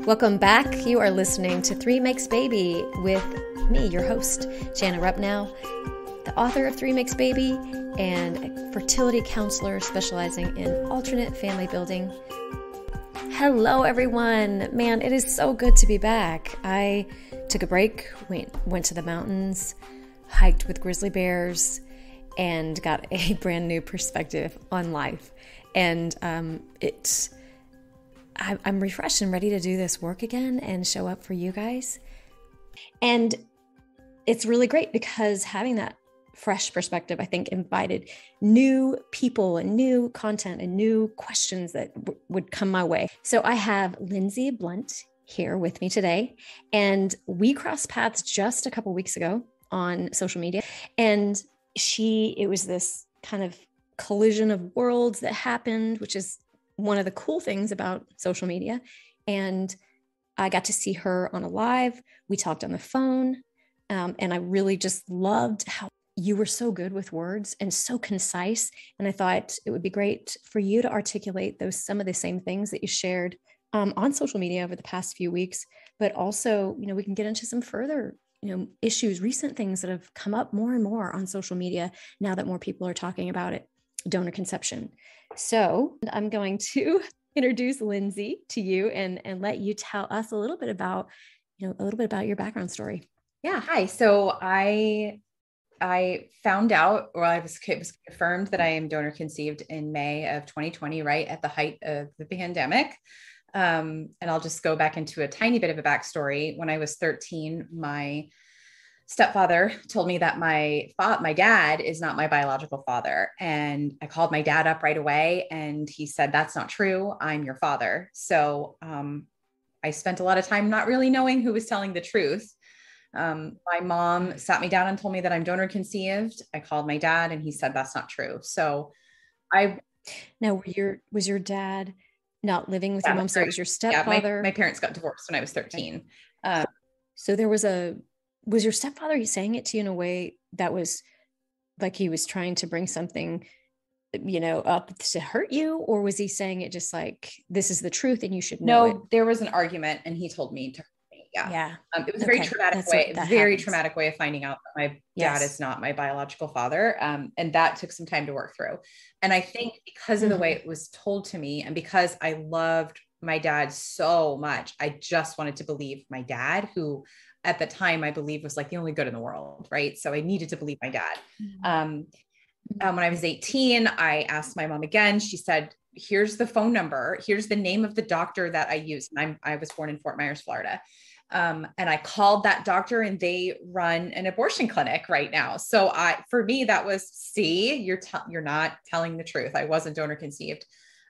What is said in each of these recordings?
Welcome back. You are listening to Three Makes Baby with me, your host, Jana Rupnow, the author of Three Makes Baby and a fertility counselor specializing in alternate family building. Hello, everyone. Man, it is so good to be back. I took a break, went to the mountains, hiked with grizzly bears, and got a brand new perspective on life. And I'm refreshed and ready to do this work again and show up for you guys. And it's really great because having that fresh perspective, I think, invited new people and new content and new questions that would come my way. So I have Lindsay Blunt here with me today, and we crossed paths just a couple weeks ago on social media. And it was this kind of collision of worlds that happened, which is one of the cool things about social media. And I got to see her on a live. We talked on the phone. And I really just loved how you were so good with words and so concise. And I thought it would be great for you to articulate some of the same things that you shared on social media over the past few weeks. But also, we can get into some further issues, recent things that have come up more and more on social media now that more people are talking about it, donor conception. So I'm going to introduce Lindsay to you and let you tell us a little bit about your background story. Yeah. Hi. So I found out, or it was confirmed that I am donor conceived in May of 2020, right at the height of the pandemic. And I'll just go back into a tiny bit of a backstory. When I was 13, my stepfather told me that my dad is not my biological father. And I called my dad up right away and he said, "That's not true. I'm your father." So I spent a lot of time not really knowing who was telling the truth. My mom sat me down and told me that I'm donor conceived. I called my dad and he said, "That's not true." So Now, was your dad not living with your mom? So it was your stepfather? Yeah, my parents got divorced when I was 13. So was your stepfather saying it to you in a way that was like he was trying to bring something, up to hurt you? Or was he saying it just like, this is the truth and you should know it? No, there was an argument and he told me to hurt me. Yeah. It was a very traumatic way of finding out that my dad is not my biological father. And that took some time to work through. And I think because of the way it was told to me and because I loved my dad so much, I just wanted to believe my dad, who at the time I believe was like the only good in the world. Right. So I needed to believe my dad. When I was 18, I asked my mom again. She said, "Here's the phone number. Here's the name of the doctor that I use." And I was born in Fort Myers, Florida. And I called that doctor and they run an abortion clinic right now. So for me, that was, see, you're not telling the truth. I wasn't donor conceived.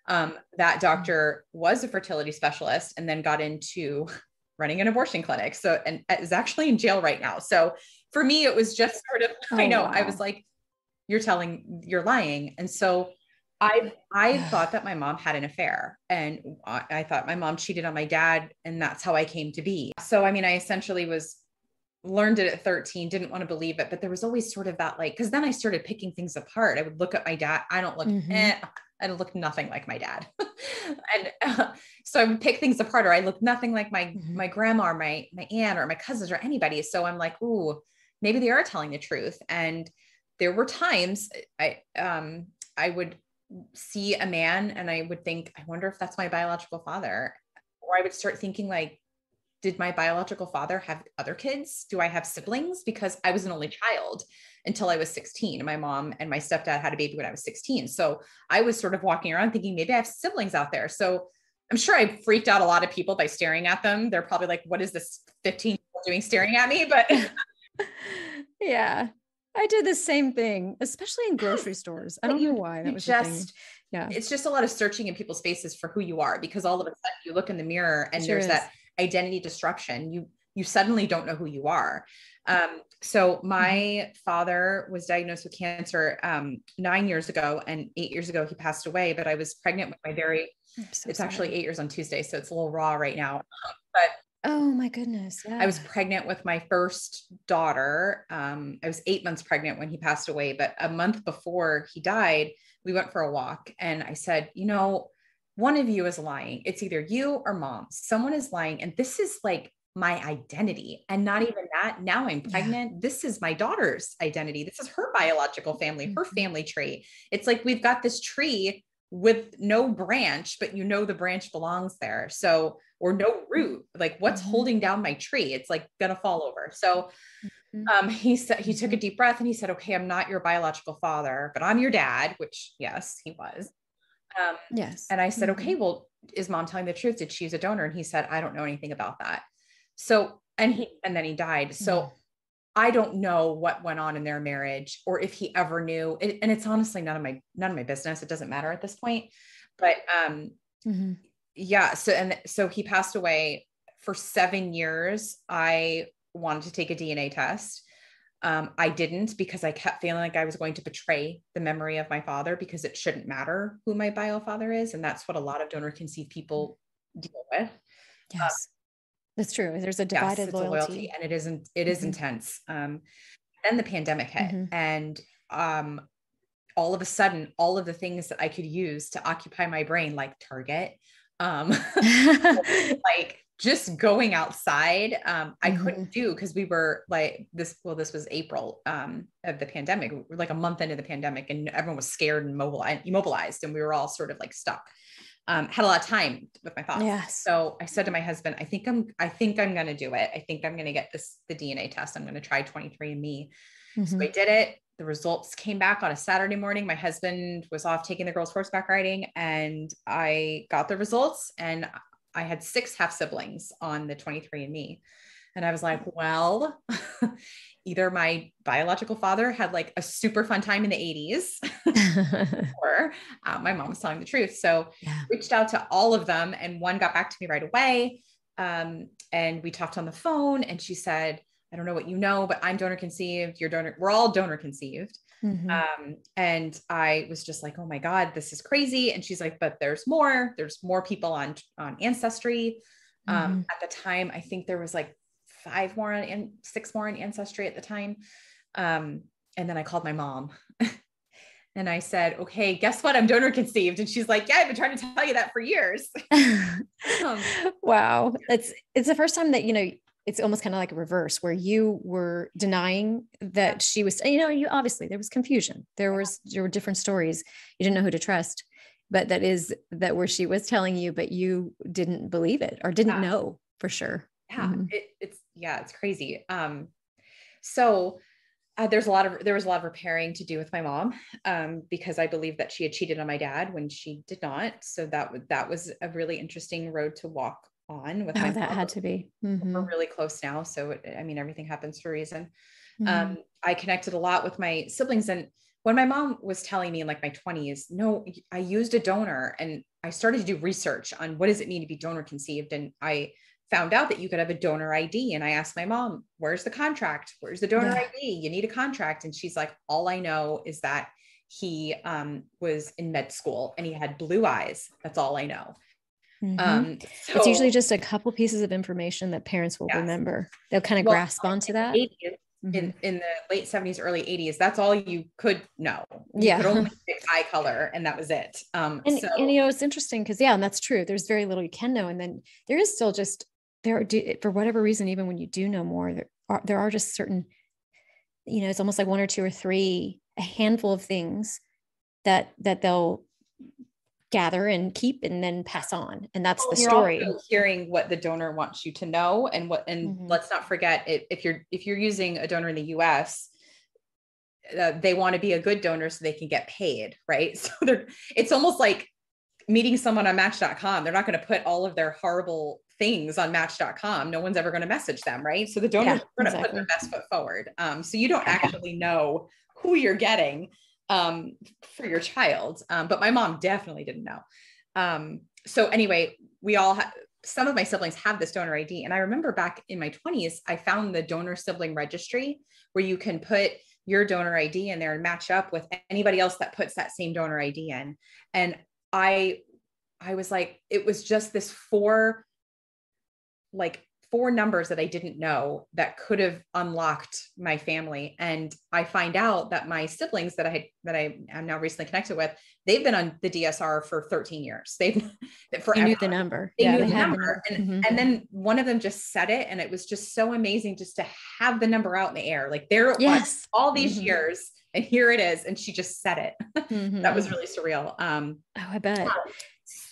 That doctor was a fertility specialist and then got into running an abortion clinic. So, and is actually in jail right now. So for me, it was just sort of, wow. I was like, you're lying. And so I thought that my mom had an affair and I thought my mom cheated on my dad and that's how I came to be. So, I mean, I essentially learned it at 13, didn't want to believe it, but there was always sort of that, like, cause then I started picking things apart. I would look at my dad. I don't look nothing like my dad. And so I would pick things apart, or I look nothing like my grandma or my aunt or my cousins or anybody. So I'm like, ooh, maybe they are telling the truth. And there were times I would see a man and I would think, I wonder if that's my biological father. Or I would start thinking like, did my biological father have other kids? Do I have siblings? Because I was an only child until I was 16. My mom and my stepdad had a baby when I was 16. So I was sort of walking around thinking maybe I have siblings out there. So I'm sure I freaked out a lot of people by staring at them. They're probably like, what is this 15-year-old doing staring at me? But yeah, I did the same thing, especially in grocery stores. I don't know why that was just, yeah. It's just a lot of searching in people's faces for who you are, because all of a sudden you look in the mirror and there's that identity destruction. You suddenly don't know who you are. So my father was diagnosed with cancer 9 years ago, and 8 years ago he passed away, but I was pregnant with my it's actually 8 years on Tuesday. So it's a little raw right now, but oh my goodness. Yeah. I was pregnant with my first daughter. I was 8 months pregnant when he passed away, but a month before he died, we went for a walk and I said, one of you is lying. It's either you or mom. Someone is lying. And this is like my identity. And not even that. Now I'm pregnant. Yeah. This is my daughter's identity. This is her biological family, her family tree. It's like, we've got this tree with no branch, but you know, the branch belongs there. So, or no root, like what's holding down my tree? It's like gonna fall over. So, he said, he took a deep breath and he said, okay, I'm not your biological father, but I'm your dad, which yes, he was. Yes. And I said, okay, well, is mom telling the truth? Did she use a donor? And he said, I don't know anything about that. So, and then he died. So I don't know what went on in their marriage or if he ever knew it, and it's honestly none of my business. It doesn't matter at this point, but, yeah. So he passed away. For 7 years. I wanted to take a DNA test. I didn't, because I kept feeling like I was going to betray the memory of my father, because it shouldn't matter who my bio father is. And that's what a lot of donor conceived people deal with. Yes, that's true. There's a divided loyalty. And it is intense. Then the pandemic hit, and all of a sudden, all of the things that I could use to occupy my brain, like Target, like just going outside, I couldn't do, because we were like this was April of the pandemic. We're like a month into the pandemic, and everyone was scared and immobilized, and we were all sort of like stuck. Had a lot of time with my thoughts. Yes. So I said to my husband, I think I'm going to do it. I think I'm going to get the DNA test. I'm going to try 23andMe. So I did it. The results came back on a Saturday morning. My husband was off taking the girls horseback riding, and I got the results, and I had 6 half siblings on the 23andMe. And I was like, well, either my biological father had like a super fun time in the 80s or my mom was telling the truth. So reached out to all of them, and one got back to me right away. And we talked on the phone, and she said, I don't know what you know, but I'm donor conceived. We're all donor conceived. And I was just like, oh my God, this is crazy. And she's like, but there's more people on Ancestry. At the time, I think there was like 6 more on Ancestry at the time. And then I called my mom and I said, okay, guess what? I'm donor conceived. And she's like, yeah, I've been trying to tell you that for years. Wow. It's the first time that, it's almost kind of like a reverse, where you were denying that she was, you obviously there was confusion. There were different stories. You didn't know who to trust, but that where she was telling you, but you didn't believe it or didn't know for sure. Yeah. It's crazy. So there was a lot of repairing to do with my mom, because I believe that she had cheated on my dad when she did not. So that was a really interesting road to walk on with my mom. That had to be. We're really close now. So everything happens for a reason. I connected a lot with my siblings. And when my mom was telling me in like my 20s, no, I used a donor, and I started to do research on what does it mean to be donor conceived. And I found out that you could have a donor ID. And I asked my mom, where's the contract? Where's the donor ID? You need a contract. And she's like, all I know is that he was in med school and he had blue eyes. That's all I know. It's usually just a couple pieces of information that parents will remember. They'll kind of grasp onto that. In the late 70s, early 80s, that's all you could know. You could only pick eye color, and that was it. And it's interesting because, and that's true. There's very little you can know. And then there is still just, for whatever reason, even when you do know more, there are just certain, it's almost like 1 or 2 or 3, a handful of things that they'll gather and keep and then pass on. And that's the story. Hearing what the donor wants you to know, and let's not forget, if you're using a donor in the US, they want to be a good donor so they can get paid, right? So it's almost like meeting someone on Match.com. They're not going to put all of their horrible things on Match.com. No one's ever going to message them, right? So the donors are going to put their best foot forward. So you don't actually know who you're getting for your child. But my mom definitely didn't know. So anyway, some of my siblings have this donor ID. And I remember back in my 20s, I found the donor sibling registry where you can put your donor ID in there and match up with anybody else that puts that same donor ID in. And I was like, it was just this 4 4 numbers that I didn't know that could have unlocked my family. And I find out that my siblings that I am now recently connected with, they've been on the DSR for 13 years. They've forever. They knew the number. They knew the number. And then one of them just said it. And it was just so amazing just to have the number out in the air. Like there it was all these years, and here it is. And she just said it. That was really surreal. Oh, I bet.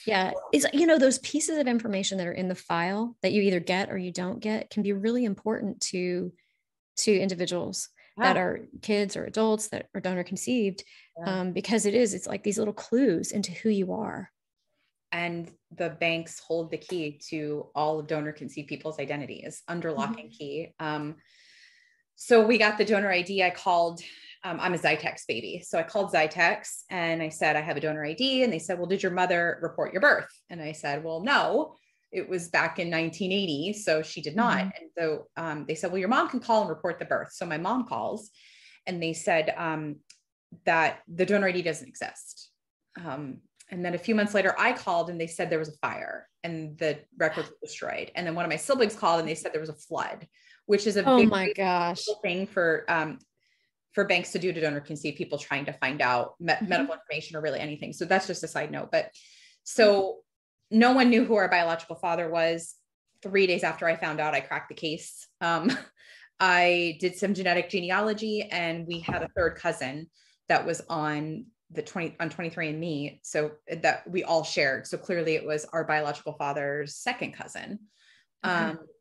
Yeah. It's, you know, those pieces of information that are in the file that you either get or you don't get can be really important to individuals that are kids or adults that are donor conceived, because it's like these little clues into who you are. And the banks hold the key to all of donor conceived people's identities under lock and key. So we got the donor ID. I called, I'm a Zytex baby. So I called Zytex and I said, I have a donor ID. And they said, well, did your mother report your birth? And I said, well, no, it was back in 1980. So she did not. And so they said, well, your mom can call and report the birth. So my mom calls and they said that the donor ID doesn't exist. And then a few months later, I called and they said there was a fire and the records were destroyed. And then one of my siblings called and they said there was a flood, which is a big thing for banks to do to donor conceived people trying to find out medical information or really anything. So that's just a side note. But so no one knew who our biological father was. 3 days after I found out, I cracked the case. I did some genetic genealogy and we had a third cousin that was on 23andMe. So that we all shared. So clearly it was our biological father's second cousin.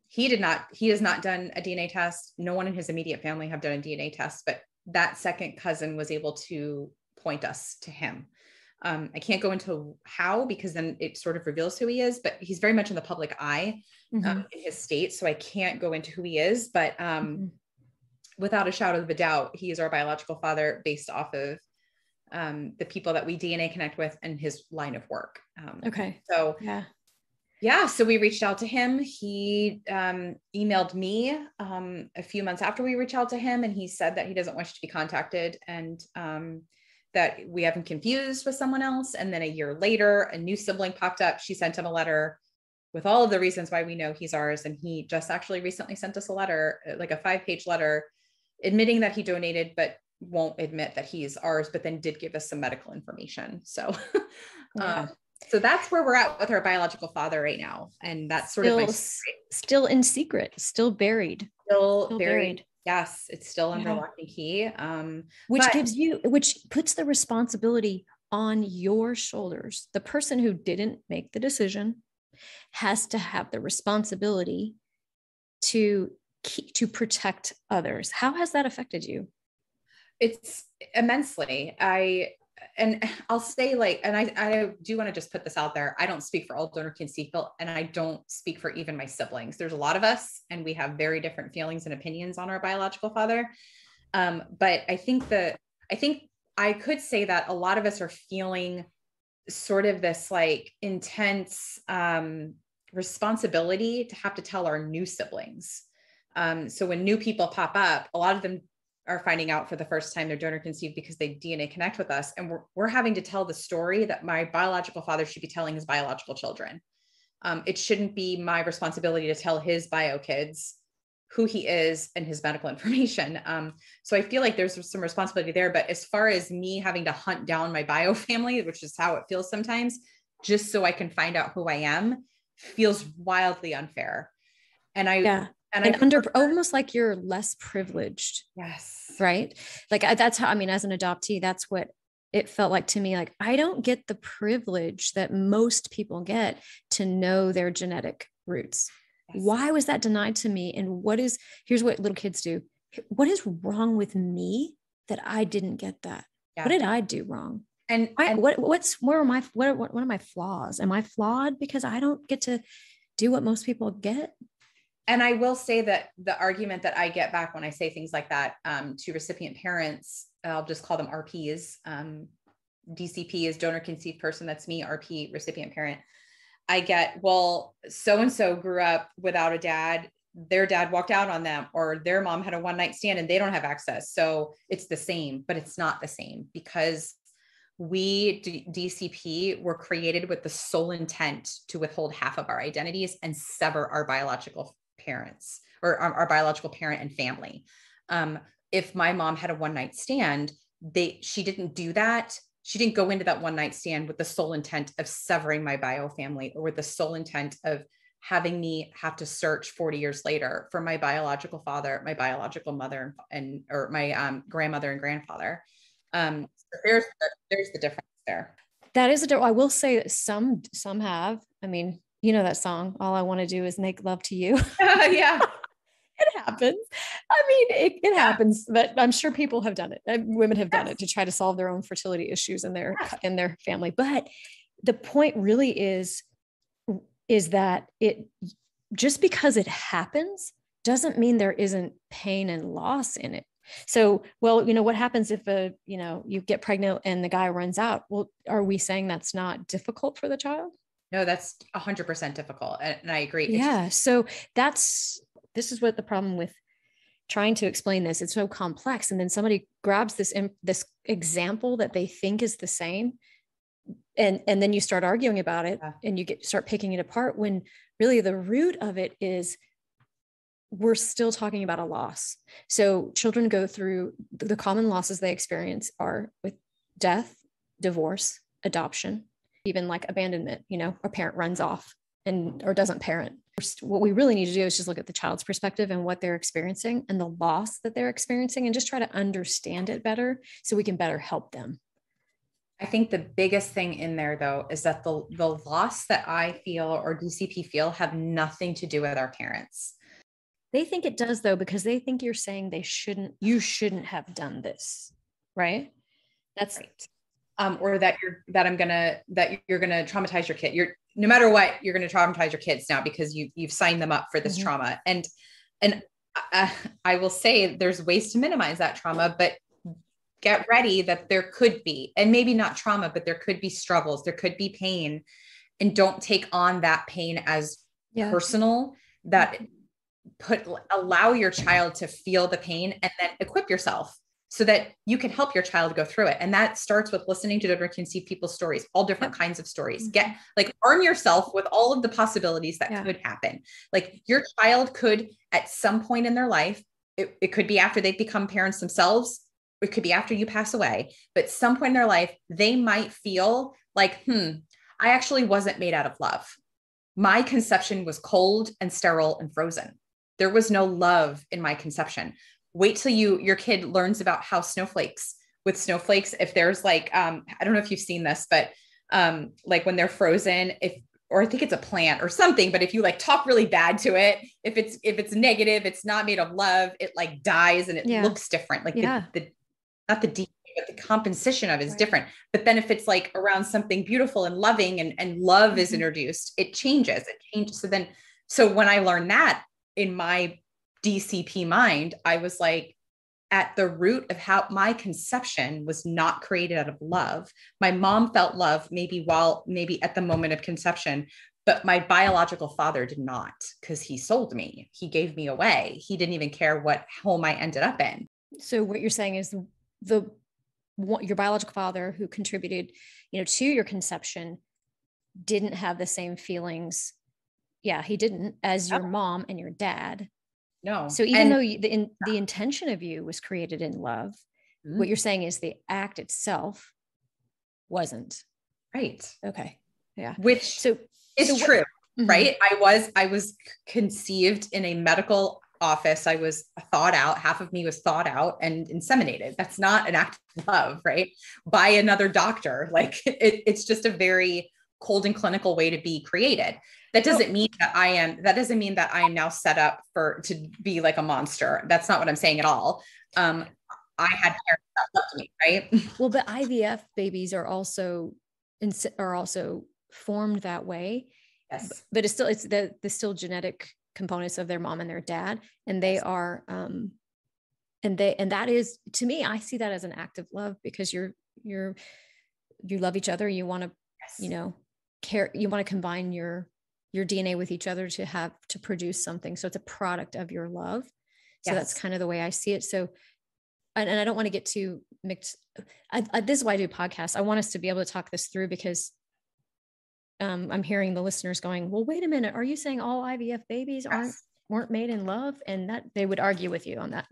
He has not done a DNA test. No one in his immediate family have done a DNA test, but that second cousin was able to point us to him. I can't go into how, because then it sort of reveals who he is, but he's very much in the public eye in his state. So I can't go into who he is, but without a shadow of a doubt, he is our biological father based off of the people that we DNA connect with and his line of work. So so we reached out to him. He emailed me a few months after we reached out to him, and he said that he doesn't wish to be contacted and that we have him confused with someone else. And then a year later, a new sibling popped up. She sent him a letter with all of the reasons why we know he's ours. And he just actually recently sent us a letter, like a 5-page letter, admitting that he donated, but won't admit that he's ours, but then did give us some medical information. So, so that's where we're at with our biological father right now. And that's sort of still in secret, still buried. Still buried. Yes, it's still under lock and key. Which puts the responsibility on your shoulders. The person who didn't make the decision has to have the responsibility to protect others. How has that affected you? It's immensely. I'll say I do want to just put this out there. I don't speak for all donor conceived people, and I don't speak for even my siblings. There's a lot of us and we have very different feelings and opinions on our biological father. But I think I could say that a lot of us are feeling sort of this like intense responsibility to have to tell our new siblings. So when new people pop up, a lot of them are finding out for the first time they're donor conceived because they DNA connect with us. And we're having to tell the story that my biological father should be telling his biological children. It shouldn't be my responsibility to tell his bio kids who he is and his medical information. So I feel like there's some responsibility there, but as far as me having to hunt down my bio family, which is how it feels sometimes, just so I can find out who I am, feels wildly unfair. And almost like you're less privileged. Yes. Right. Like that's how, as an adoptee, that's what it felt like to me. Like, I don't get the privilege that most people get to know their genetic roots. Yes. Why was that denied to me? And here's what little kids do. What is wrong with me that I didn't get that? Yeah. What did I do wrong? And what are my flaws? Am I flawed because I don't get to do what most people get? And I will say that the argument that I get back when I say things like that to recipient parents, I'll just call them RPs. DCP is donor conceived person. That's me. RP, recipient parent. I get, well, so-and-so grew up without a dad. Their dad walked out on them, or their mom had a one-night stand and they don't have access. So it's the same, but it's not the same, because we DCP were created with the sole intent to withhold half of our identities and sever our biological parents or our biological parent and family. If my mom had a one night stand, she didn't do that. She didn't go into that one night stand with the sole intent of severing my bio family or with the sole intent of having me have to search 40 years later for my biological father, my biological mother, or my grandmother and grandfather. So there's the difference there. That is I will say that some have. I mean, you know that song, "All I Want to Do Is Make Love to You." Yeah. It happens. I mean, it happens, but I'm sure people have done it. Women have done it to try to solve their own fertility issues in their family. But the point really is that it, just because it happens doesn't mean there isn't pain and loss in it. So, well, what happens if you get pregnant and the guy runs out? Well, are we saying that's not difficult for the child? No, that's 100% difficult. And I agree. Yeah. So this is what the problem with trying to explain this, it's so complex. And then somebody grabs this example that they think is the same. And then you start arguing about it and you start picking it apart, when really the root of it is we're still talking about a loss. So children go through the common losses they experience are with death, divorce, adoption, even like abandonment, a parent runs off or doesn't parent. What we really need to do is just look at the child's perspective and what they're experiencing and the loss that they're experiencing, and just try to understand it better so we can better help them. I think the biggest thing in there, though, is that the loss that I feel or DCP feel have nothing to do with our parents. They think it does, though, because they think you're saying you shouldn't have done this, right? That's right. Or that you're gonna traumatize your kid. No matter what, you're going to traumatize your kids now because you've signed them up for this trauma. And I will say there's ways to minimize that trauma, but get ready that there could be, and maybe not trauma, but there could be struggles, there could be pain, and don't take on that pain as personal. Allow your child to feel the pain and then equip yourself so that you can help your child go through it. And that starts with listening to different conceived people's stories, all different kinds of stories. Arm yourself with all of the possibilities that could happen. Like your child could, at some point in their life, it could be after they've become parents themselves. It could be after you pass away, but some point in their life, they might feel like, I actually wasn't made out of love. My conception was cold and sterile and frozen. There was no love in my conception. Wait till your kid learns about how snowflakes, if there's like, I don't know if you've seen this, but like when they're frozen, or I think it's a plant or something, but if you like talk really bad to it, if it's negative, it's not made of love, it like dies and it looks different. Like not the DNA, but the composition of it is different. But then if it's like around something beautiful and loving and love is introduced, it changes. So when I learned that in my DCP mind, I was like, at the root of how my conception was not created out of love. My mom felt love maybe at the moment of conception, but my biological father did not, because he sold me. He gave me away. He didn't even care what home I ended up in. So what you're saying is your biological father, who contributed, to your conception, didn't have the same feelings. Yeah, he didn't, as your mom and your dad. No. So even though the intention of you was created in love, what you're saying is the act itself wasn't. Right. Okay. Yeah. Which is true, right? I was conceived in a medical office. I was thought out. Half of me was thought out and inseminated. That's not an act of love, right? By another doctor. Like it's just a very cold and clinical way to be created. That doesn't mean that I am now set up to be like a monster. That's not what I'm saying at all. I had parents that loved me, right? Well, but IVF babies are also formed that way. Yes. But it's the still genetic components of their mom and their dad. And they are, and that is, to me, I see that as an act of love, because you love each other. You want to, care, you want to combine your DNA with each other to produce something. So it's a product of your love. So that's kind of the way I see it. So, and I don't want to get too mixed. This is why I do podcasts. I want us to be able to talk this through, because I'm hearing the listeners going, well, wait a minute. Are you saying all IVF babies aren't weren't made in love, and that they would argue with you on that,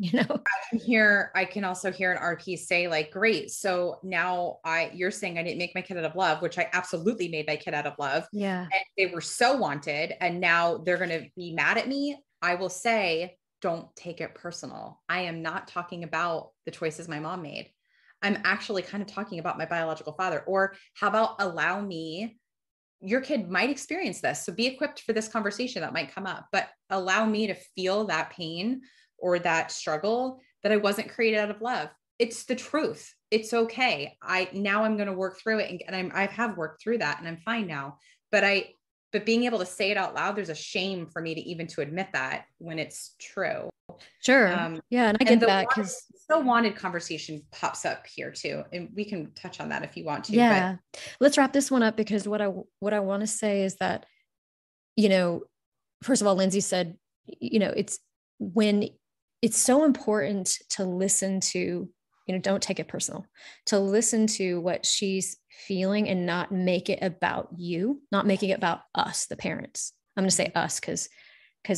I can also hear an RP say like, great. So now you're saying I didn't make my kid out of love, which I absolutely made my kid out of love. Yeah. And they were so wanted. And now they're going to be mad at me. I will say, don't take it personal. I am not talking about the choices my mom made. I'm actually kind of talking about my biological father. Or how about allow me, your kid might experience this. So be equipped for this conversation that might come up, but allow me to feel that pain or that struggle that I wasn't created out of love. It's the truth. It's okay. Now I'm going to work through it. And I have worked through that and I'm fine now, but being able to say it out loud, there's a shame for me to even to admit that when it's true. Sure. Yeah. And I get that because so wanted conversation pops up here too. And we can touch on that if you want to. Yeah. But let's wrap this one up, because what I want to say is that, first of all, Lindsay said, it's so important to listen to, don't take it personal, to listen to what she's feeling and not make it about you, not making it about us, the parents. I'm going to say us because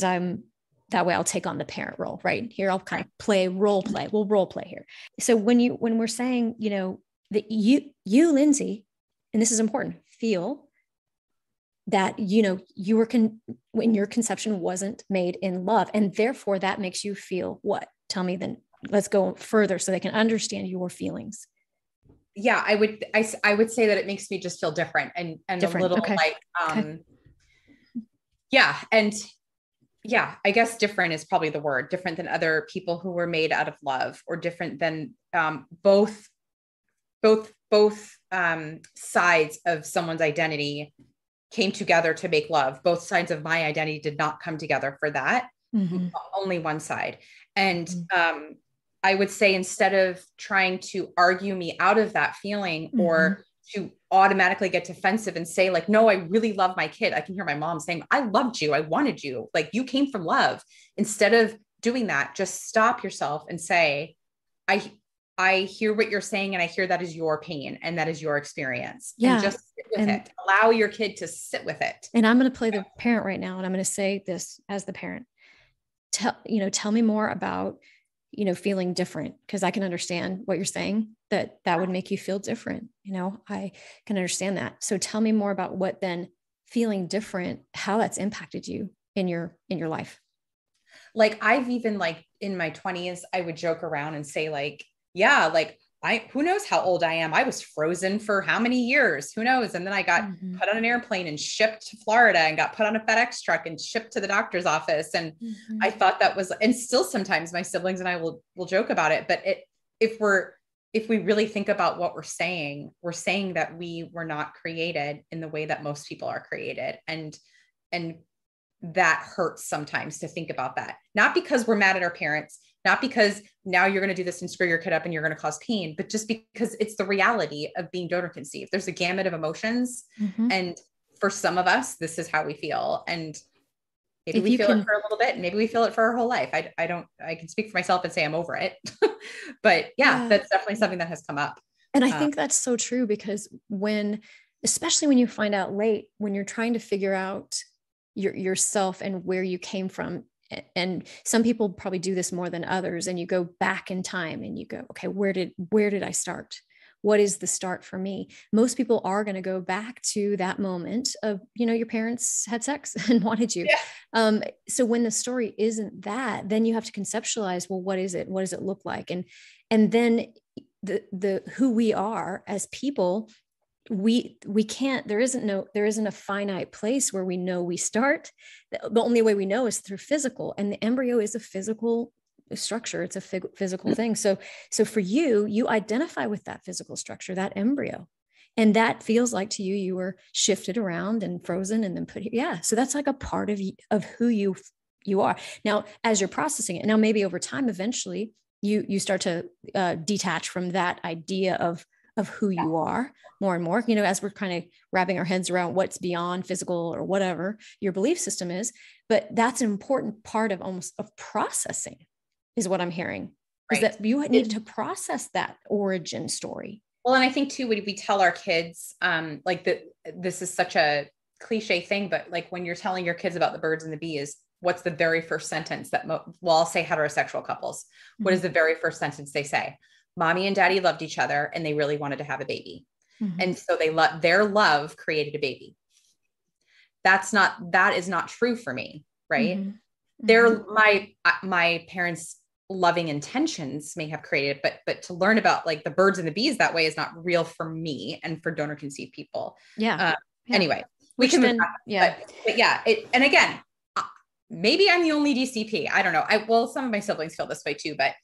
I'm that way. I'll take on the parent role right here. I'll kind of role play. We'll role play here. So when we're saying, that you, Lindsay, and this is important, feel that, you were when your conception wasn't made in love. And therefore that makes you feel what? Tell me then, let's go further so they can understand your feelings. Yeah, I would say that it makes me just feel different and different. A little like, yeah. And yeah, I guess different is probably the word, different than other people who were made out of love, or different than both sides of someone's identity came together to make love. Both sides of my identity did not come together for that. Mm-hmm. Only one side. And I would say, instead of trying to argue me out of that feeling, or to automatically get defensive and say like, no, I really love my kid. I can hear my mom saying, I loved you. I wanted you. Like, you came from love. Instead of doing that, just stop yourself and say, I hear what you're saying. And I hear that is your pain and that is your experience. Yeah. And just sit with it. Allow your kid to sit with it. And I'm going to play the parent right now. And I'm going to say this as the parent. Tell me more about, feeling different, because I can understand what you're saying, that would make you feel different. I can understand that. So tell me more about what then feeling different, how that's impacted you in your life. Like, I've even like in my 20s, I would joke around and say like, yeah, like who knows how old I am? I was frozen for how many years? Who knows? And then I got put on an airplane and shipped to Florida, and got put on a FedEx truck and shipped to the doctor's office. And I thought that was, and still sometimes my siblings and I will joke about it, but if we really think about what we're saying that we were not created in the way that most people are created. And that hurts sometimes to think about that. Not because we're mad at our parents, not because now you're going to do this and screw your kid up and you're going to cause pain, but just because it's the reality of being donor conceived. There's a gamut of emotions. And for some of us, this is how we feel. And maybe we feel it for a little bit, and maybe we feel it for our whole life. I can speak for myself and say I'm over it, but yeah, that's definitely something that has come up. And I think that's so true, because especially when you find out late, when you're trying to figure out yourself and where you came from. And some people probably do this more than others. And you go back in time and you go, okay, where did I start? What is the start for me? Most people are going to go back to that moment of, your parents had sex and wanted you. Yeah. So when the story isn't that, then you have to conceptualize, well, what is it? What does it look like? And then the who we are as people, we can't, there isn't a finite place where we know we start. The only way we know is through physical, and the embryo is a physical structure. It's a physical thing. So for you identify with that physical structure, that embryo, and that feels like to you were shifted around and frozen and then put here. Yeah. So that's like a part of who you are. Now, as you're processing it, now maybe over time, eventually you start to detach from that idea of who you are more and more, as we're kind of wrapping our heads around what's beyond physical or whatever your belief system is. But that's an important part of processing, is what I'm hearing, is that you needed to process that origin story. Well, and I think too, when we tell our kids, this is such a cliche thing, but like when you're telling your kids about the birds and the bees, what's the very first sentence that, well, I'll say heterosexual couples. Mm-hmm. What is the very first sentence they say? Mommy and daddy loved each other and they really wanted to have a baby. Mm-hmm. And so their love created a baby. That is not true for me. Right. Mm-hmm. My parents' loving intentions may have created, but to learn about like the birds and the bees that way is not real for me and for donor conceived people. Yeah. Anyway, we can move on. But yeah. And again, maybe I'm the only DCP. I don't know. Some of my siblings feel this way too, but,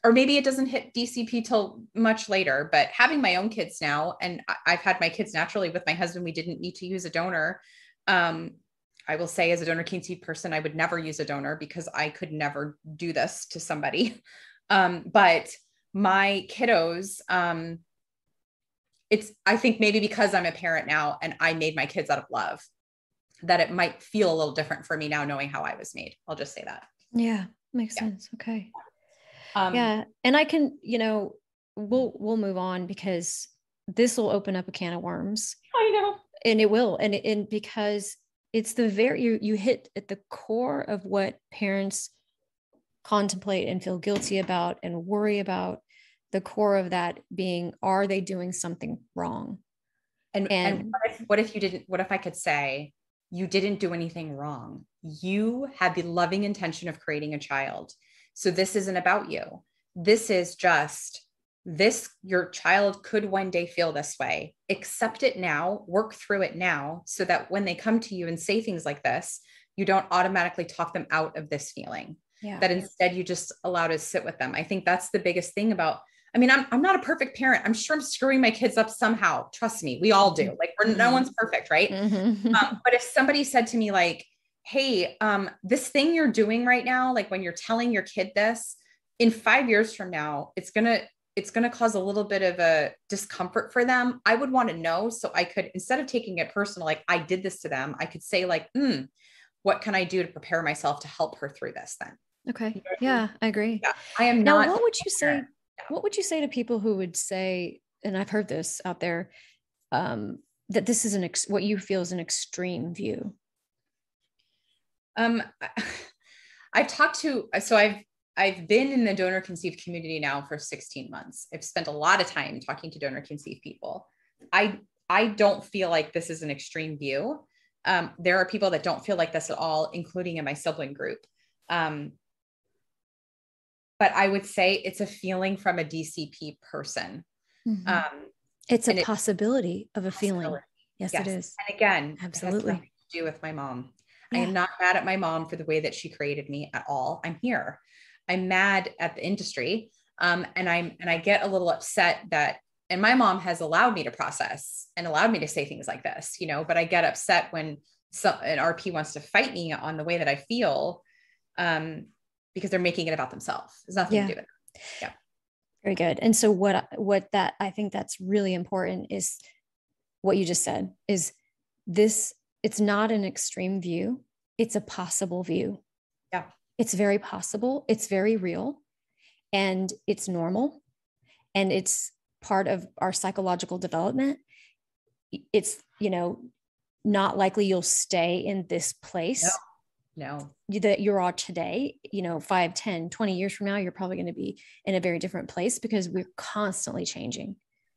or maybe it doesn't hit DCP till much later, but having my own kids now, and I've had my kids naturally with my husband, we didn't need to use a donor. I will say as a donor conceived person, I would never use a donor because I could never do this to somebody. But my kiddos, I think maybe because I'm a parent now and I made my kids out of love, that it might feel a little different for me now knowing how I was made. I'll just say that. Yeah. Makes sense. Okay. Yeah. And I can, we'll move on because this will open up a can of worms. I know. And it will. And because it's you hit at the core of what parents contemplate and feel guilty about and worry about. The core of that being, are they doing something wrong? And what if I could say, you didn't do anything wrong. You had the loving intention of creating a child. So this isn't about you. This is just your child could one day feel this way. Accept it now, work through it now, so that when they come to you and say things like this, you don't automatically talk them out of this feeling. Yeah. That instead you just allow to sit with them. I think that's the biggest thing about, I'm not a perfect parent. I'm sure I'm screwing my kids up somehow. Trust me, we all do. Like no one's perfect, right? Mm-hmm. But if somebody said to me like, hey, this thing you're doing right now, like when you're telling your kid this, in 5 years from now, it's going to cause a little bit of a discomfort for them. I would want to know. So I could, instead of taking it personal, like I did this to them, I could say like, what can I do to prepare myself to help her through this then? Okay. Yeah, I agree. Yeah, I am not. Now, what would you say? What would you say to people who would say, and I've heard this out there, that this is what you feel is an extreme view? I've been in the donor conceived community now for 16 months. I've spent a lot of time talking to donor conceived people. I don't feel like this is an extreme view. There are people that don't feel like this at all, including in my sibling group. But I would say it's a feeling from a DCP person. Mm-hmm. It's a possibility of a feeling. Yes, it is. And again, absolutely, it has nothing to do with my mom. Yeah. I am not mad at my mom for the way that she created me at all. I'm here. I'm mad at the industry. And I get a little upset and my mom has allowed me to process and allowed me to say things like this, but I get upset when an RP wants to fight me on the way that I feel, because they're making it about themselves. There's nothing to do with it. Yeah. Very good. And so what that, I think that's really important is what you just said is this, it's not an extreme view. It's a possible view. Yeah. It's very possible. It's very real and it's normal and it's part of our psychological development. It's, not likely you'll stay in this place. No. That you are today, 5, 10, 20 years from now, you're probably going to be in a very different place because we're constantly changing.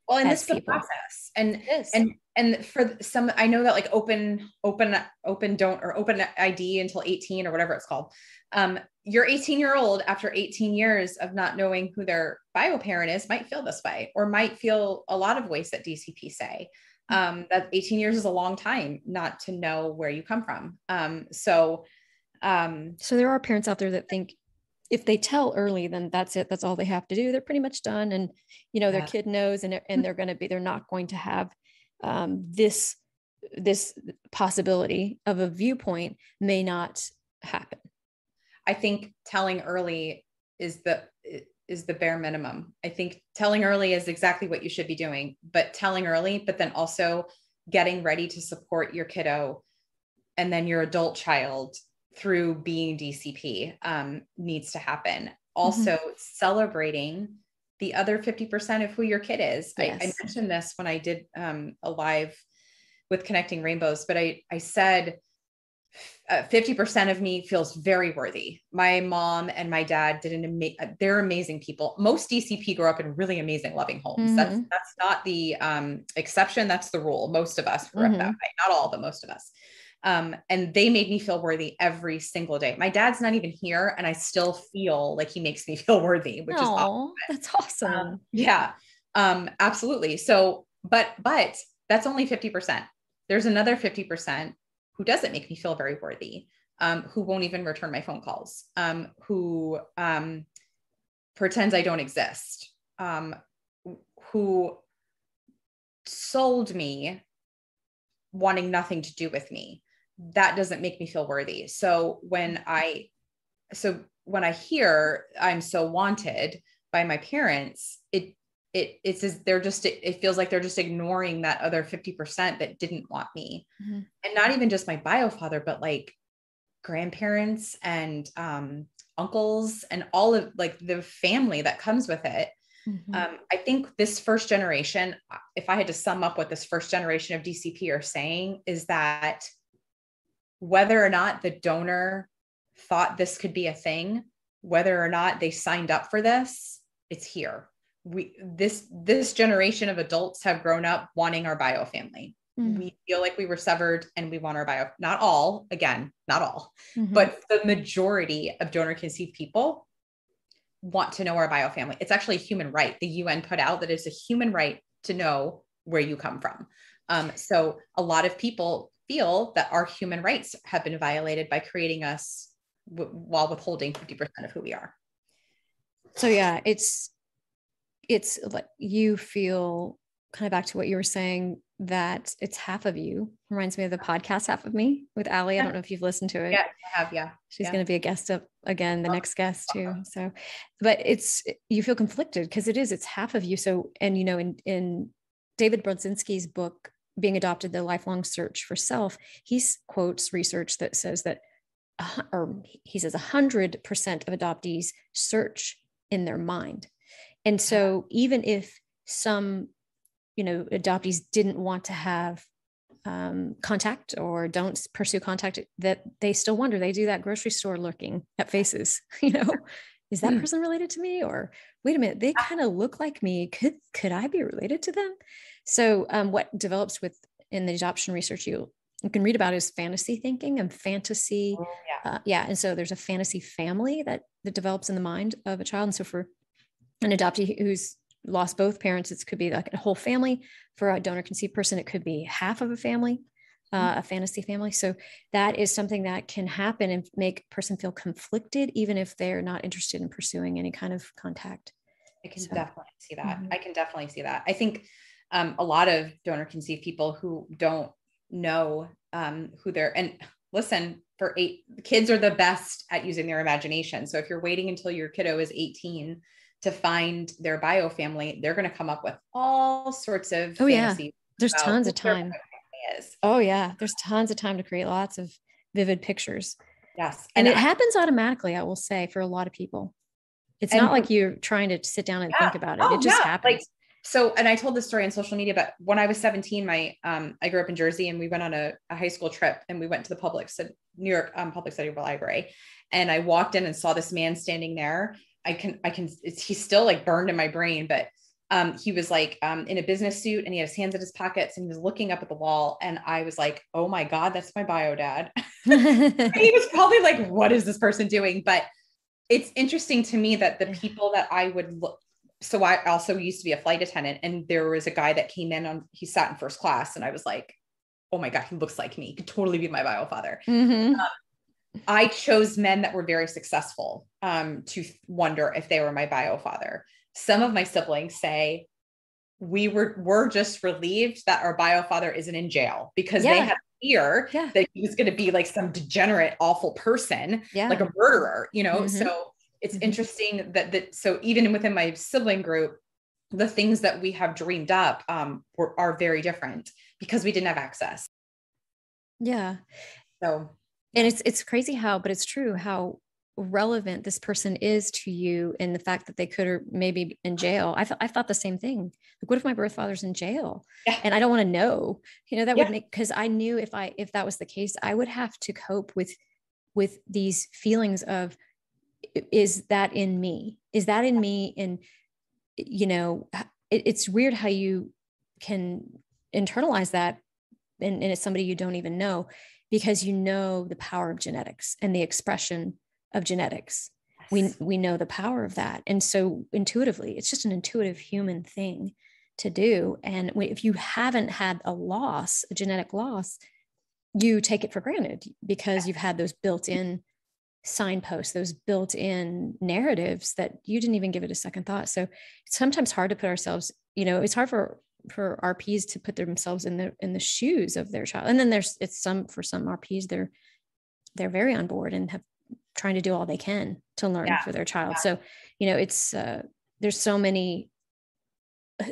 Well, and this is the process. And for some, I know that like open ID until 18 or whatever it's called. Your 18-year-old after 18 years of not knowing who their bio parent is might feel this way, or might feel a lot of ways that DCP say. That 18 years is a long time not to know where you come from. So there are parents out there that think if they tell early, then that's it. That's all they have to do. They're pretty much done. And, their kid knows, and they're not going to have this possibility of a viewpoint may not happen. I think telling early is the bare minimum. I think telling early is exactly what you should be doing, but telling early, but then also getting ready to support your kiddo and then your adult child through being DCP needs to happen. Also celebrating the other 50% of who your kid is. Yes. I mentioned this when I did a live with Connecting Rainbows, but I said 50% of me feels very worthy. My mom and my dad did they're amazing people. Most DCP grow up in really amazing, loving homes. Mm-hmm. That's not the exception. That's the rule. Most of us grew up that way. Not all, but most of us. And they made me feel worthy every single day. My dad's not even here, and I still feel like he makes me feel worthy, which is awesome. That's awesome. Yeah, absolutely. So, but that's only 50%. There's another 50% who doesn't make me feel very worthy, who won't even return my phone calls, who pretends I don't exist, who sold me wanting nothing to do with me. That doesn't make me feel worthy. So when I hear I'm so wanted by my parents, it feels like they're just ignoring that other 50% that didn't want me. Mm-hmm. And not even just my bio father, but like grandparents and uncles and all of like the family that comes with it. Mm-hmm. I think this first generation, if I had to sum up what this first generation of DCP are saying, is that whether or not the donor thought this could be a thing, whether or not they signed up for this, it's here. This generation of adults have grown up wanting our bio family. Mm-hmm. We feel like we were severed and we want our bio. Not all, again, not all, mm-hmm. but the majority of donor conceived people want to know our bio family. It's actually a human right. The UN put out that it's a human right to know where you come from. So a lot of people feel that our human rights have been violated by creating us while withholding 50% of who we are. So yeah, it's like you feel kind of back to what you were saying, that it's half of you. Reminds me of the podcast Half of Me with Allie. I don't know if you've listened to it. Yeah, I have. Yeah. She's going to be a guest up again, the next guest too. So, but you feel conflicted because it's half of you. So, and you know, in David Brzezinski's book, Being Adopted, The Lifelong Search for Self, he quotes research that says that, or he says 100% of adoptees search in their mind. And so even if some, adoptees didn't want to have contact or don't pursue contact, that they still wonder, they do that grocery store looking at faces, is that person related to me? Or wait a minute, they kind of look like me. Could I be related to them? So what develops in the adoption research you can read about is fantasy thinking and fantasy. And so there's a fantasy family that develops in the mind of a child. And so for an adoptee who's lost both parents, it could be like a whole family. For a donor conceived person, it could be half of a family, a fantasy family. So that is something that can happen and make a person feel conflicted, even if they're not interested in pursuing any kind of contact. I can definitely see that. Mm-hmm. I can definitely see that. I think a lot of donor conceived people who don't know who they're, and listen, kids are the best at using their imagination. So if you're waiting until your kiddo is 18 to find their bio family, they're going to come up with all sorts of fantasies. There's tons of time. Oh yeah. There's tons of time to create lots of vivid pictures. Yes. And it happens automatically, I will say, for a lot of people. It's not like you're trying to sit down and think about it. It just happens. And I told this story on social media, but when I was 17, I grew up in Jersey, and we went on a high school trip, and we went to the New York Public Study Library. And I walked in and saw this man standing there. He's still like burned in my brain, but he was like in a business suit, and he had his hands in his pockets, and he was looking up at the wall. And I was like, oh my God, that's my bio dad. He was probably like, what is this person doing? But it's interesting to me that the people that I would look, so I also used to be a flight attendant, and there was a guy that came in he sat in first class, and I was like, oh my God, he looks like me. He could totally be my bio father. Mm-hmm. I chose men that were very successful to wonder if they were my bio father. Some of my siblings say we're just relieved that our bio father isn't in jail, because they had fear that he was going to be like some degenerate, awful person, like a murderer, Mm-hmm. So it's interesting that so even within my sibling group, the things that we have dreamed up are very different because we didn't have access. Yeah. So. And it's crazy but it's true how relevant this person is to you, and the fact that they could or maybe in jail. I thought the same thing. Like, what if my birth father's in jail? Yeah. And I don't want to know, that would make, because I knew if that was the case, I would have to cope with these feelings of, is that in me? Is that in me? And, it's weird how you can internalize that. And it's somebody you don't even know, because the power of genetics and the expression of genetics. Yes. We know the power of that. And so intuitively, it's just an intuitive human thing to do. And if you haven't had a genetic loss, you take it for granted, because you've had those built-in signposts, those built-in narratives that you didn't even give it a second thought. So it's sometimes hard to put ourselves, it's hard for RPs to put themselves in the shoes of their child. And then for some RPs, they're very on board and have trying to do all they can to learn for their child. So, it's, there's so many,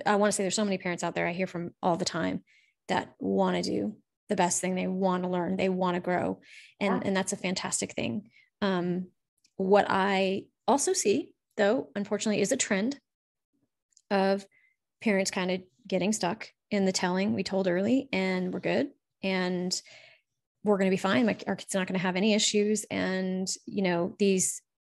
I want to say there's so many parents out there I hear from all the time that want to do the best thing. They want to learn, they want to grow. And that's a fantastic thing. What I also see, though, unfortunately, is a trend of parents kind of getting stuck in the telling, we told early and we're good. And we're going to be fine. Our kid's not going to have any issues. And,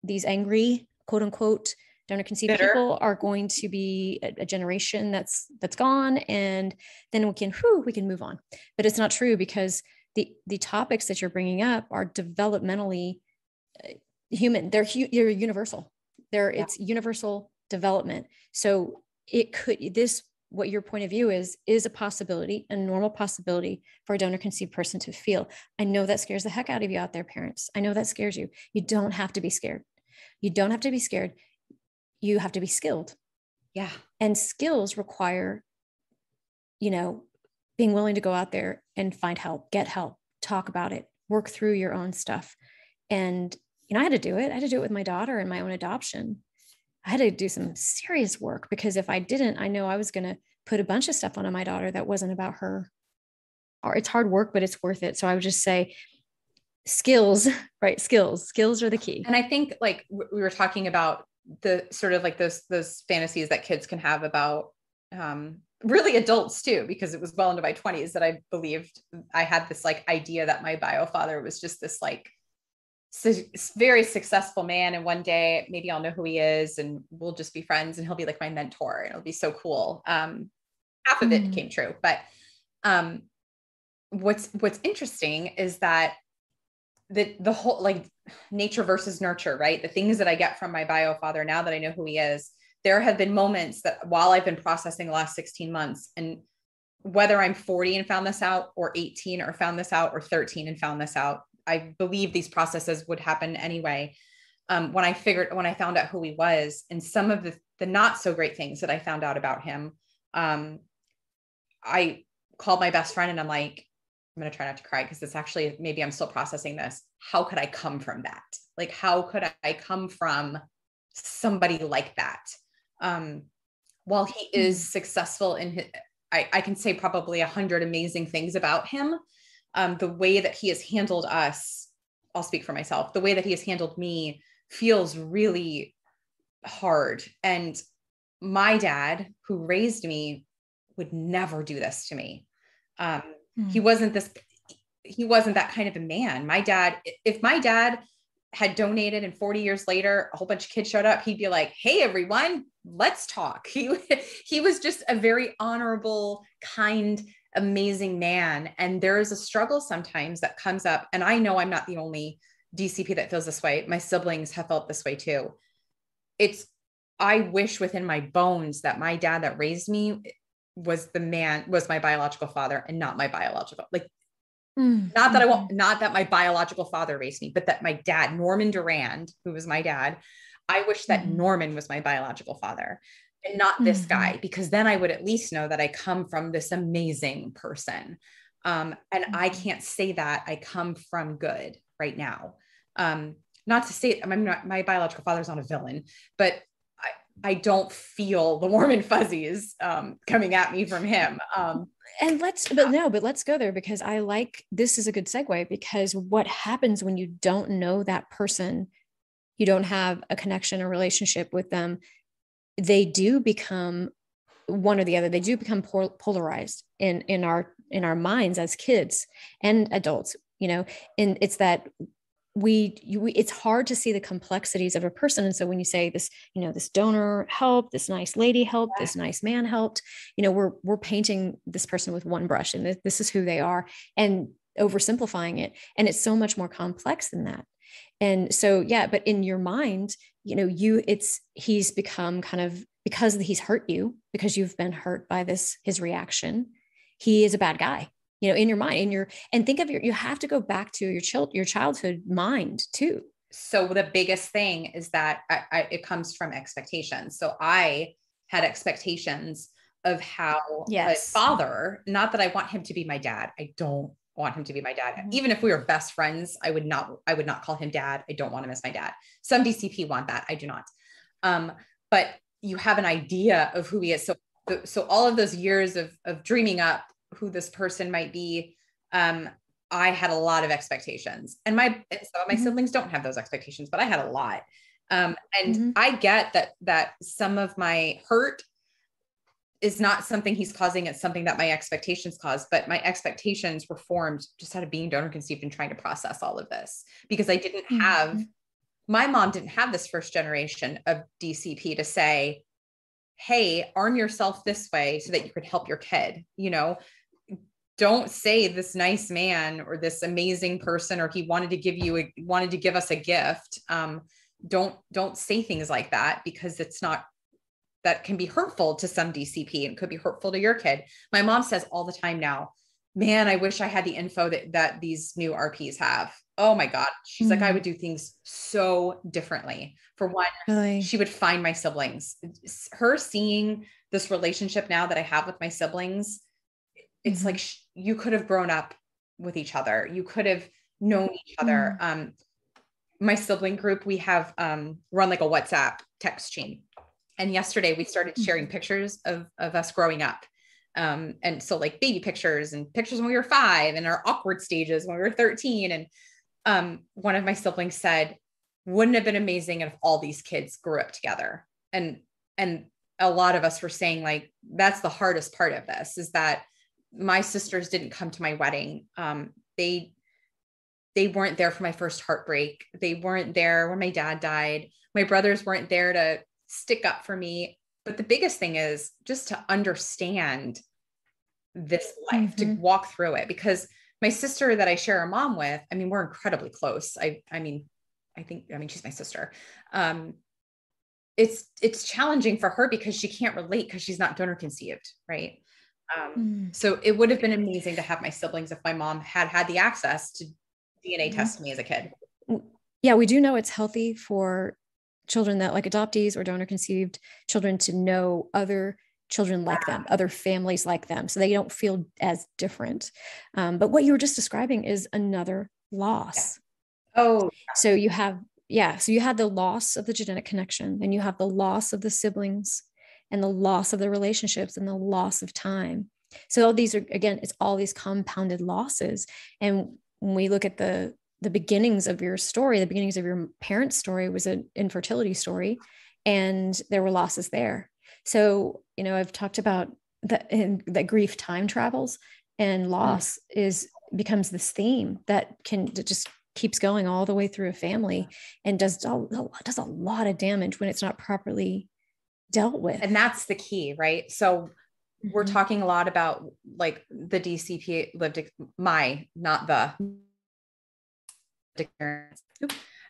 these angry, quote unquote, donor conceived people are going to be a generation that's gone. And then we can move on. But it's not true, because the topics that you're bringing up are developmentally human. They're universal. It's universal development. So what your point of view is a possibility, a normal possibility for a donor conceived person to feel. I know that scares the heck out of you out there, parents. I know that scares you. You don't have to be scared. You don't have to be scared. You have to be skilled. Yeah. And skills require, being willing to go out there and find help, get help, talk about it, work through your own stuff. And, I had to do it. I had to do it with my daughter and my own adoption. I had to do some serious work, because if I didn't, I know I was going to put a bunch of stuff onto my daughter that wasn't about her. Or it's hard work, but it's worth it. So I would just say skills, right? Skills are the key. And I think, like we were talking about, the sort of like those fantasies that kids can have about, really adults too, because it was well into my 20s that I believed I had this like idea that my bio father was just this like very successful man. And one day maybe I'll know who he is and we'll just be friends and he'll be like my mentor and it'll be so cool. Half of it came true, but, what's interesting is that the whole like nature versus nurture, right? The things that I get from my bio father, now that I know who he is, there have been moments that while I've been processing the last 16 months, and whether I'm 40 and found this out, or 18 or found this out, or 13 and found this out, I believe these processes would happen anyway. When I found out who he was, and some of the not so great things that I found out about him, I called my best friend and I'm like, I'm going to try not to cry, because it's actually, maybe I'm still processing this. How could I come from that? Like, how could I come from somebody like that? While he is successful in his, I can say probably 100 amazing things about him. The way that he has handled us, I'll speak for myself, the way that he has handled me feels really hard. And my dad, who raised me, would never do this to me. He wasn't that kind of a man. If my dad had donated and 40 years later, a whole bunch of kids showed up, he'd be like, hey, everyone, let's talk. He was just a very honorable, kind, amazing man. And there is a struggle sometimes that comes up. And I know I'm not the only DCP that feels this way. My siblings have felt this way too. I wish within my bones that my dad that raised me was my biological father and not my biological, not that my biological father raised me, but that my dad, Norman Durand, who was my dad, I wish that Norman was my biological father and not this guy, because then I would at least know that I come from this amazing person. And I can't say that I come from good right now. Not to say my biological father's not a villain, but I don't feel the warm and fuzzies coming at me from him. And let's go there, because this is a good segue, because what happens when you don't know that person, you don't have a connection or relationship with them, they do become one or the other. They do become polarized in our minds as kids and adults, and it's that it's hard to see the complexities of a person. And so when you say this, this donor helped, this nice lady helped, this nice man helped, we're painting this person with one brush, and this is who they are, and oversimplifying it. And it's so much more complex than that. And so, but in your mind, he's become kind of, because he's hurt you, because you've been hurt by his reaction, he is a bad guy, in your mind, and think of you have to go back to your childhood mind too. So the biggest thing is that it comes from expectations. So I had expectations of how a father, not that I want him to be my dad. I don't want him to be my dad. Mm-hmm. Even if we were best friends, I would not call him dad. I don't want him as my dad. Some DCP want that. I do not. But you have an idea of who he is. So all of those years of dreaming up who this person might be, I had a lot of expectations, and some of my siblings don't have those expectations, but I had a lot. And I get that some of my hurt is not something he's causing. It's something that my expectations caused, but my expectations were formed just out of being donor conceived and trying to process all of this, because I didn't have, my mom didn't have this first generation of DCP to say, hey, arm yourself this way so that you could help your kid. Don't say this nice man or this amazing person, or he wanted to give us a gift. Don't say things like that, because that can be hurtful to some DCP and could be hurtful to your kid. My mom says all the time now, man, I wish I had the info that these new RPs have. Oh my God. She's like, I would do things so differently. For one, really? She would find my siblings. Her seeing this relationship now that I have with my siblings, it's like you could have grown up with each other. You could have known each other. My sibling group, we have run like a WhatsApp text chain. And yesterday we started sharing pictures of us growing up. And so like baby pictures and pictures when we were 5 and our awkward stages when we were 13. And one of my siblings said, wouldn't it have been amazing if all these kids grew up together? And a lot of us were saying, like, that's the hardest part of this, is that my sisters didn't come to my wedding. They weren't there for my first heartbreak. They weren't there when my dad died. My brothers weren't there to stick up for me. But the biggest thing is just to understand this life, to walk through it, because my sister that I share a mom with, I mean, we're incredibly close. I mean, she's my sister. It's challenging for her because she can't relate, because she's not donor conceived. Right. So it would have been amazing to have my siblings if my mom had the access to DNA test me as a kid. Yeah. We do know it's healthy for children that, like adoptees or donor conceived children, to know other children like them, other families like them, so they don't feel as different. But what you were just describing is another loss. Yeah. Oh, so you have the loss of the genetic connection, and you have the loss of the siblings, and the loss of the relationships, and the loss of time. So all these are, again, it's all these compounded losses. And when we look at the beginnings of your story, the beginnings of your parents' story was an infertility story, and there were losses there. So, I've talked about that grief time travels, and loss becomes this theme that just keeps going all the way through a family, and does a lot of damage when it's not properly dealt with. And that's the key, right? So we're talking a lot about like the DCP lived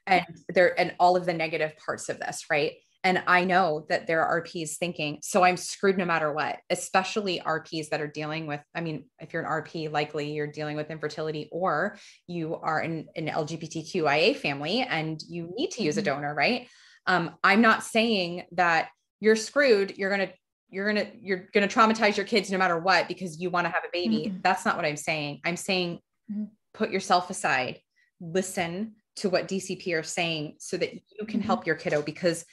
and all of the negative parts of this, right? And I know that there are RPs thinking, so I'm screwed no matter what, especially RPs that are dealing with, I mean, if you're an RP, likely you're dealing with infertility, or you are in an LGBTQIA family and you need to use a donor, right? I'm not saying that you're screwed. You're going to traumatize your kids no matter what, because you want to have a baby. That's not what I'm saying. I'm saying, put yourself aside, listen to what DCP are saying so that you can help your kiddo, because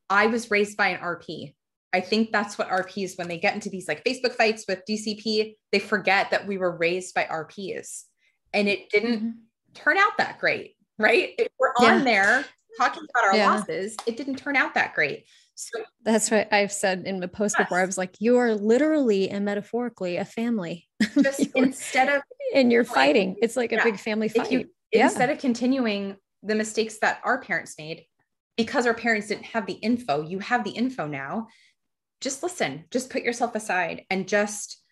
I was raised by an RP. I think that's what RPs, when they get into these like Facebook fights with DCP, they forget that we were raised by RPs, and it didn't turn out that great, right? We're on there talking about our losses, it didn't turn out that great. So that's what I've said in the post before. I was like, you are literally and metaphorically a family. Just instead of, and you're fighting. It's like a big family fight. Instead of continuing the mistakes that our parents made, because our parents didn't have the info, you have the info now. Just listen, just put yourself aside and just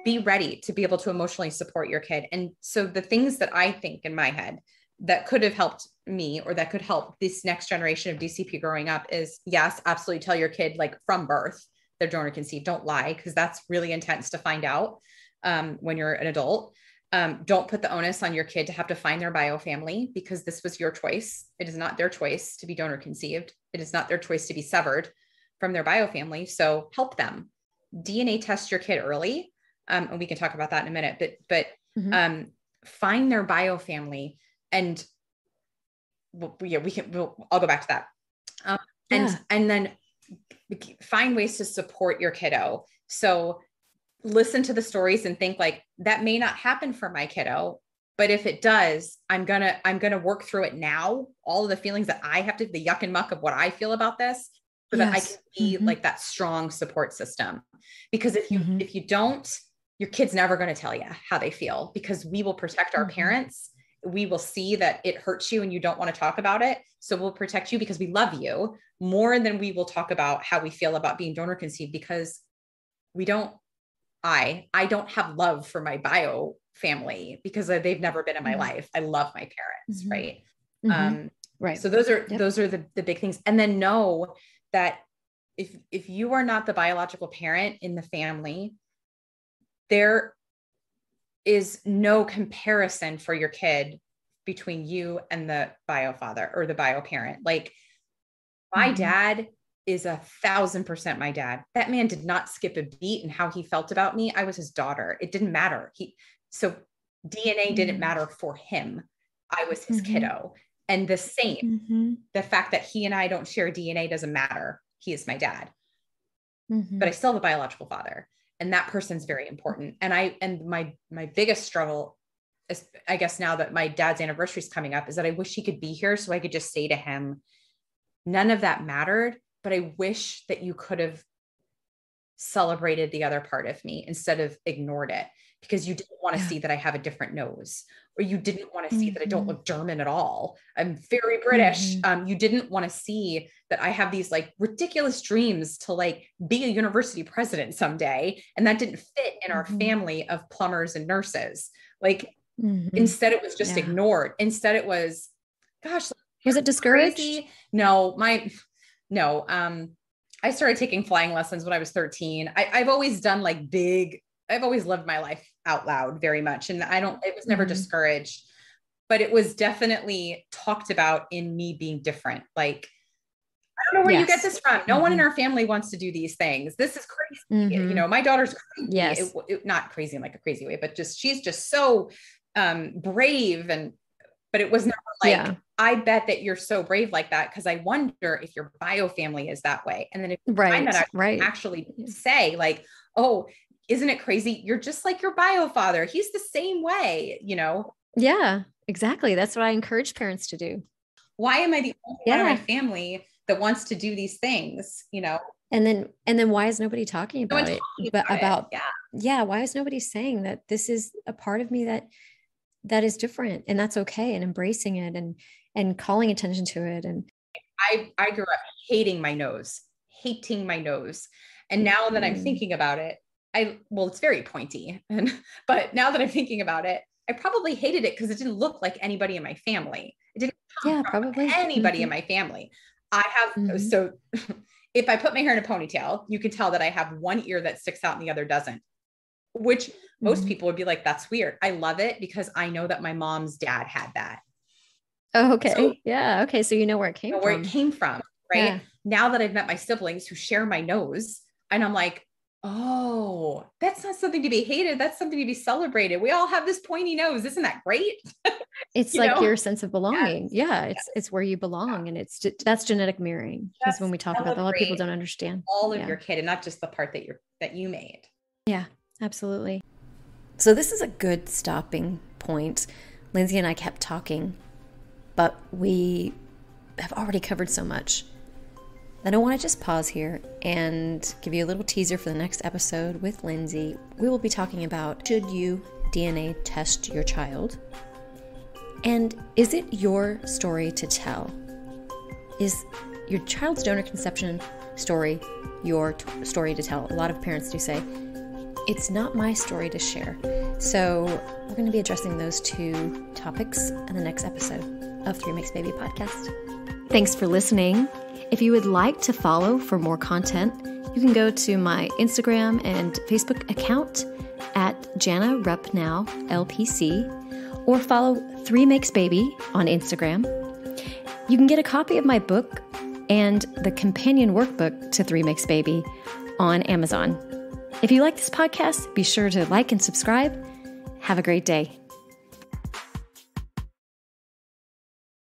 be ready to be able to emotionally support your kid. And so the things that I think in my head that could have helped me, or that could help this next generation of DCP growing up, is yes, absolutely tell your kid, like, from birth, they're donor conceived. Don't lie, because that's really intense to find out when you're an adult. Don't put the onus on your kid to have to find their bio family, because this was your choice. It is not their choice to be donor conceived. It is not their choice to be severed from their bio family. So help them. DNA test your kid early. And we can talk about that in a minute, but find their bio family, and I'll go back to that. And then find ways to support your kiddo. So listen to the stories and think, like, that may not happen for my kiddo, but if it does, I'm going to work through it now. All of the feelings that I have the yuck and muck of what I feel about this, so that I can be like that strong support system. Because if you don't, your kid's never going to tell you how they feel, because we will protect our parents. We will see that it hurts you and you don't want to talk about it. So we'll protect you because we love you more than we will talk about how we feel about being donor conceived, because I don't have love for my bio family because they've never been in my life. I love my parents. Right. Right. So those are the big things. And then know that if you are not the biological parent in the family, there is no comparison for your kid between you and the bio father or the bio parent. Like, my dad is 1,000% my dad. That man did not skip a beat in how he felt about me. I was his daughter. It didn't matter. So DNA didn't matter for him. I was his kiddo. And the same, the fact that he and I don't share DNA doesn't matter. He is my dad, but I still have a biological father. And that person's very important. And my biggest struggle is, I guess, now that my dad's anniversary is coming up, is that I wish he could be here so I could just say to him, none of that mattered, but I wish that you could have celebrated the other part of me instead of ignored it, because you didn't want to see that I have a different nose, or you didn't want to see that I don't look German at all. I'm very British. You didn't want to see that I have these like ridiculous dreams to like be a university president someday. And that didn't fit in our family of plumbers and nurses. Like, instead it was just ignored. Instead it was, gosh, was it discouraged? Crazy? No. I started taking flying lessons when I was 13. I've always done like I've always lived my life out loud very much. And it was never discouraged, but it was definitely talked about in me being different. Like, I don't know where you get this from. No one in our family wants to do these things. This is crazy. You know, my daughter's crazy. Yes. Not crazy in like a crazy way, but she's just so brave. But it was never like, I bet that you're so brave like that, because I wonder if your bio family is that way. And then if you find that out, actually say like, oh, isn't it crazy? You're just like your bio father. He's the same way, you know? Yeah, exactly. That's what I encourage parents to do. Why am I the only one in my family that wants to do these things, you know? And then why is nobody talking about it? Why is nobody saying that this is a part of me that is different, and that's okay, and embracing it and calling attention to it. And I grew up hating my nose. And now that I'm thinking about it, it's very pointy. But now that I'm thinking about it, I probably hated it because it didn't look like anybody in my family. It didn't come from anybody in my family. So if I put my hair in a ponytail, you can tell that I have one ear that sticks out and the other doesn't, which most people would be like, that's weird. I love it because I know that my mom's dad had that. Oh, okay. So, okay. So you know where it came from. Right. Yeah. Now that I've met my siblings who share my nose, and I'm like, oh, that's not something to be hated. That's something to be celebrated. We all have this pointy nose. Isn't that great? It's like your sense of belonging. Yes. Yeah. It's where you belong. And that's genetic mirroring. Because when we talk about that, a lot of people don't understand all of your kid, and not just the part that you made. Yeah, absolutely. So this is a good stopping point. Lindsay and I kept talking, but we have already covered so much. Then I want to just pause here and give you a little teaser for the next episode with Lindsay. We will be talking about, should you DNA test your child? And is it your story to tell? Is your child's donor conception story your story to tell? A lot of parents do say, it's not my story to share. So we're going to be addressing those two topics in the next episode of 3 Makes Baby podcast. Thanks for listening. If you would like to follow for more content, you can go to my Instagram and Facebook account at Jana Rupnow LPC, or follow 3 Makes Baby on Instagram. You can get a copy of my book and the companion workbook to 3 Makes Baby on Amazon. If you like this podcast, be sure to like and subscribe. Have a great day.